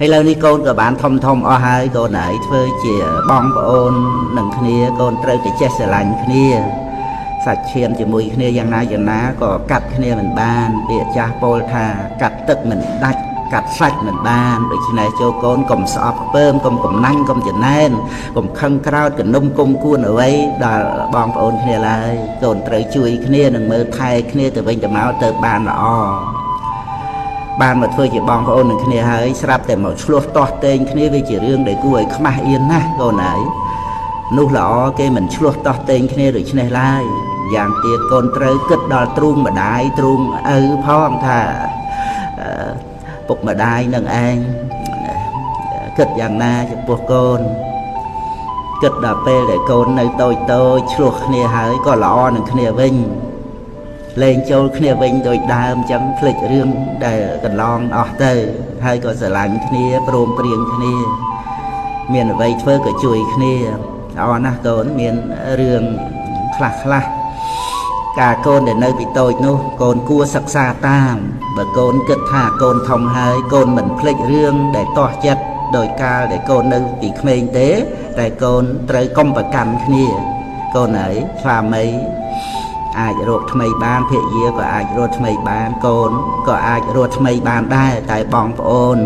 ឥឡូវនេះកូនក៏បានធំអស់ហើយកូនហើយធ្វើជាបងប្អូននឹងគ្នាកូនត្រូវតែចេះស្រឡាញ់គ្នាសាច់ឈាមជាមួយគ្នាយ៉ាងណាក៏កាត់គ្នាមិនបានពាក្យចាស់ពោលថាកាត់ទឹកមិនដាច់កាត់សាច់មិនបានដូច្នេះចូលកូនកុំស្អប់ខ្ពើមកុំកំណាញ់កុំចំណែនកុំខឹងក្រោតកនុំគុំគួនអ្វីដល់បងប្អូនគ្នាឡើយកូនត្រូវជួយគ្នានិងមើលថែគ្នាទៅវិញទៅមកទៅបានល្អបានមកធ្វើជាបងប្អូននឹងគ្នាហើយស្រាប់តែមកឆ្លោះទាស់ទែងគ្នាវាជារឿងដែលគួរឲ្យខ្មាស់អៀនណាស់កូនហើយនោះល្អគេមិនឆ្លោះទាស់ទែងគ្នាដូច្នេះឡើយយ៉ាងទៀតកូនត្រូវគិតដល់ទ្រូងម្ដាយទ្រូងឪផងថាពុកម្ដាយនឹងឯងគិតយ៉ាងណាចំពោះកូនគិតដល់ពេលដែលកូននៅតូចឆ្លោះគ្នាហើយក៏ល្អនឹងគ្នាវិញលេងចូលគ្នាវិញដូចដើមចឹងភ្លេចរឿងដែលកន្លងអស់ទៅហើយក៏ស្រឡាញ់គ្នាព្រមព្រៀងគ្នាមានអ្វីធ្វើក៏ជួយគ្នាល្អណាស់កូនមានរឿងខ្លះការកូនដែលនៅពីតូចនោះកូនគួរសិក្សាតាមបើកូនគិតថាកូនធំហើយកូនមិនភ្លេចរឿងដែលទាស់ចិត្តដោយកាលដែលកូននៅពីក្មេងទេតែកូនត្រូវកុំប្រកាន់គ្នាកូនហើយស្វាមីអាចរកថ្មីបានភរិយាក៏អាចរកថ្មីបានកូនក៏អាចរកថ្មីបានដែរតែបងប្អូន